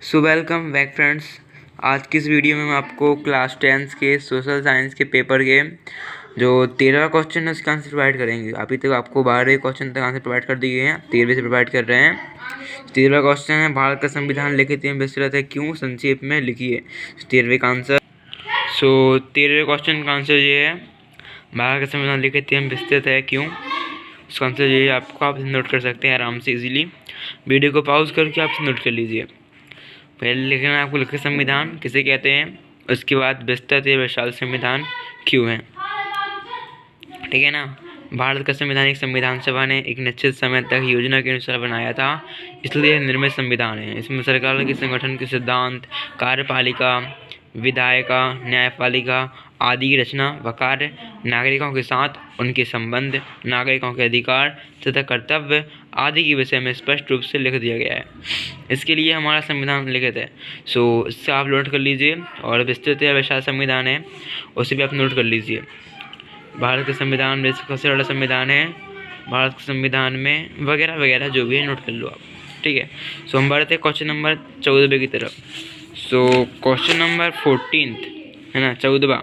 So welcome back friends. आज की इस वीडियो में मैं आपको क्लास 10 के सोशल साइंस के पेपर के जो 13वां क्वेश्चन है उसका आंसर प्रोवाइड करेंगे। अभी तक आपको 12वें क्वेश्चन तक आंसर प्रोवाइड कर दिए हैं, 13वें से प्रोवाइड कर रहे हैं। 13वां क्वेश्चन है, भारत का संविधान लिखित एवं विस्तृत है, क्यों? संक्षेप में लिखिए 13वें का आंसर। 13वें क्वेश्चन का आंसर ये है, भारत का संविधान लिखित एवं विस्तृत है, क्यों? उसका आंसर ये आपको आप नोट कर सकते हैं आराम से इजीली। वीडियो को पॉज करके आप नोट कर लीजिए। पहले लिखना है आपको लिखित संविधान किसे कहते हैं, उसके बाद विस्तृत या विशाल संविधान क्यों है, ठीक है ना। भारत का संविधान एक संविधान सभा ने एक निश्चित समय तक योजना के अनुसार बनाया था, इसलिए निर्मित संविधान है। इसमें सरकार के संगठन के सिद्धांत, कार्यपालिका, विधायिका, न्यायपालिका आदि की रचना व कार्य, नागरिकों के साथ उनके संबंध, नागरिकों के अधिकार तथा कर्तव्य आदि के विषय में स्पष्ट रूप से लिख दिया गया है। इसके लिए हमारा संविधान लिखित है। इससे आप नोट कर लीजिए। और विस्तृत या विशाल संविधान है, उसे भी आप नोट कर लीजिए। भारत का संविधान विश्व का सबसे बड़ा संविधान है, भारत के संविधान में वगैरह वगैरह जो भी है नोट कर लो आप, ठीक है। हम बढ़ते हैं क्वेश्चन नंबर 14 की तरफ। क्वेश्चन नंबर 14 है ना, 14वां,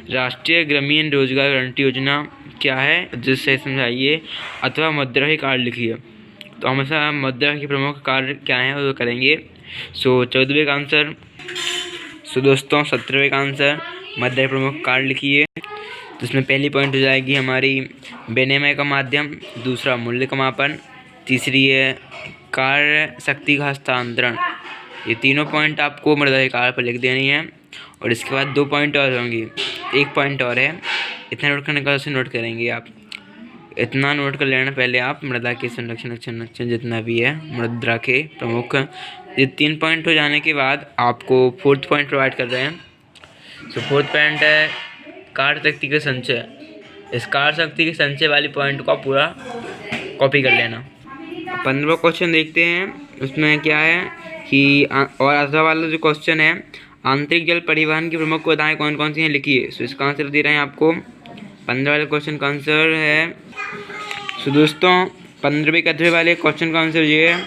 राष्ट्रीय ग्रामीण रोजगार गारंटी योजना क्या है, जिससे समझाइए अथवा मुद्रा कार्य लिखिए। तो हमेशा मुद्रा के प्रमुख कार्य क्या हैं वो करेंगे। 14वें का आंसर। दोस्तों 17वें का आंसर, मुद्रा प्रमुख कार्य लिखिए। जिसमें पहली पॉइंट हो जाएगी हमारी विनिमय का माध्यम, दूसरा मूल्य का मापन, तीसरी है कार्य शक्ति का हस्तांतरण। ये तीनों पॉइंट आपको मृदा कार्य पर लिख देनी है। और इसके बाद 2 पॉइंट और होंगी, एक पॉइंट और है, इतना नोट करने का उसे नोट करेंगे आप। इतना नोट कर लेना पहले आप, मृदा के संरक्षण जितना भी है मृदा के प्रमुख। ये 3 पॉइंट हो जाने के बाद आपको 4th पॉइंट प्रोवाइड कर रहे हैं। 4th पॉइंट है कार्य शक्ति का संचय। इस कार्य शक्ति के संचय वाली पॉइंट को पूरा कॉपी कर लेना। 15वां क्वेश्चन देखते हैं, उसमें क्या है कि और अथवा वाला जो क्वेश्चन है, आंतरिक जल परिवहन की प्रमुख बाधाएं कौन कौन सी हैं लिखिए। इसका आंसर दे रहे हैं आपको। 15 वाले क्वेश्चन का आंसर है। दोस्तों 15वें के अध्याय वाले क्वेश्चन का आंसर ये है,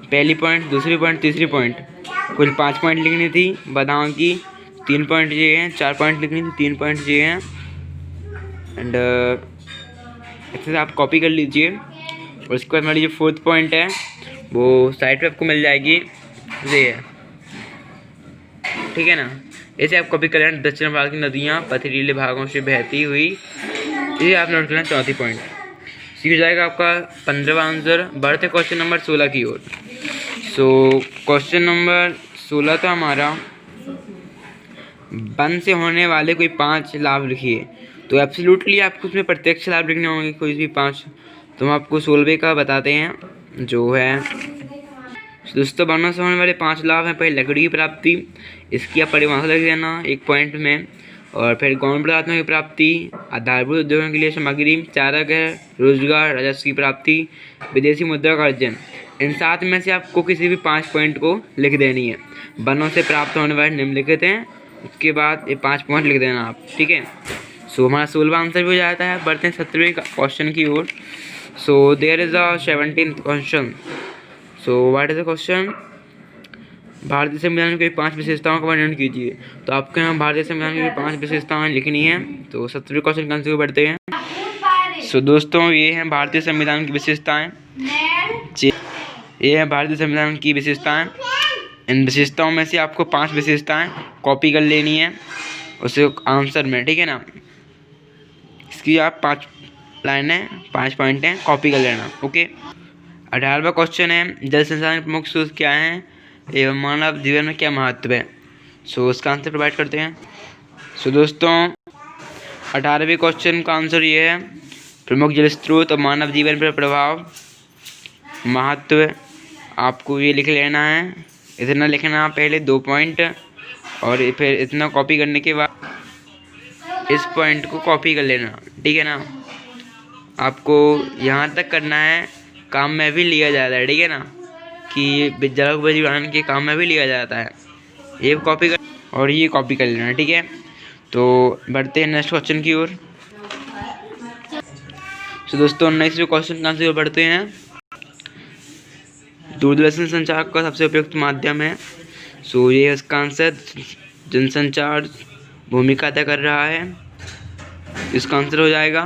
पहली पॉइंट, दूसरी पॉइंट, तीसरी पॉइंट, कुल 5 पॉइंट लिखनी थी बाधाओं की। 3 पॉइंट ये हैं, 4 पॉइंट लिखनी थी, 3 पॉइंट ये हैं। एंड इसे आप कॉपी कर लीजिए। और उसके बाद हमारी जो 4th पॉइंट है वो साइट पे आपको मिल जाएगी, ये है, ठीक है ना। इसे आप कॉपी कर लेना। दक्षिण भारत की नदियाँ पथरीले भागों से बहती हुई, ये आप नोट कर लेना। 4थी पॉइंट हो जाएगा आपका 15वां आंसर। बढ़ते क्वेश्चन नंबर 16 की ओर। क्वेश्चन नंबर 16 था हमारा, वन से होने वाले कोई 5 लाभ लिखिए। तो एब्सोल्युटली आपको उसमें प्रत्यक्ष लाभ लिखने होंगे कोई भी 5। तो हम आपको 16वें का बताते हैं जो है। दोस्तों वनों से होने वाले 5 लाभ हैं। पहले लकड़ी की प्राप्ति, इसकी आप परिभाषा लिख देना 1 पॉइंट में। और फिर गौण पदार्थों की प्राप्ति, आधारभूत उद्योगों के लिए सामग्री, चारा घर, रोजगार, राजस्व की प्राप्ति, विदेशी मुद्रा का अर्जन। इन 7 में से आपको किसी भी 5 पॉइंट को लिख देनी है। वनों से प्राप्त होने वाले निम्नलिखित हैं, उसके बाद ये 5 पॉइंट लिख देना आप, ठीक है। हमारा 16वां आंसर भी हो जाता है। बढ़ते हैं 17वें क्वेश्चन की ओर। There is a 17th question. What is the question, भारतीय संविधान की 5 विशेषताओं का वर्णन कीजिए। तो आपके यहाँ भारतीय संविधान की 5 विशेषताएं लिखनी है। तो 17वें क्वेश्चन का आंसर बढ़ते हैं। दोस्तों ये हैं भारतीय संविधान की विशेषताएं। ये है भारतीय संविधान की विशेषताएं। इन विशेषताओं में से आपको 5 विशेषताएं कॉपी कर लेनी है उसे आंसर में, ठीक है ना। इसकी आप 5 लाइनें, 5 पॉइंट हैं, कॉपी कर लेना, ओके। 18वां क्वेश्चन है, जल संसाधन के प्रमुख स्रोत क्या हैं एवं मानव जीवन में क्या महत्व है। उसका आंसर प्रोवाइड करते हैं। दोस्तों 18वें क्वेश्चन का आंसर ये है, प्रमुख जल स्रोत और मानव जीवन पर प्रभाव, महत्व आपको ये लिख लेना है। इतना लिखना पहले 2 पॉइंट, और फिर इतना कॉपी करने के बाद इस पॉइंट को कॉपी कर लेना, ठीक है ना। आपको यहाँ तक करना है, काम में भी लिया जाता है, ठीक है ना, कि जल परिवहन के काम में भी लिया जाता है। ये कॉपी कर और ये कॉपी कर लेना, ठीक है। तो बढ़ते हैं नेक्स्ट क्वेश्चन की ओर। दोस्तों 19वें क्वेश्चन का आंसर बढ़ते हैं। दूरदर्शन संचार का सबसे उपयुक्त माध्यम है। सो ये इसका आंसर जनसंचार भूमिका अदा कर रहा है, इसका आंसर हो जाएगा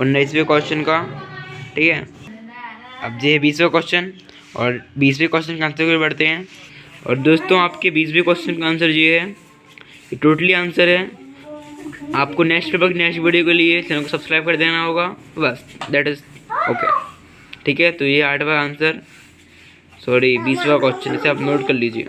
19वें क्वेश्चन का। ठीक है, अब ये 20वां क्वेश्चन और 20वें क्वेश्चन का आंसर को बढ़ते हैं। और दोस्तों आपके 20वें क्वेश्चन का आंसर ये है, ये टोटली आंसर है। आपको नेक्स्ट वीडियो के लिए चैनल को सब्सक्राइब कर देना होगा, बस दैट इज ओके। ठीक है, तो ये 8वां आंसर, सॉरी 20वां क्वेश्चन, इसे आप नोट कर लीजिए।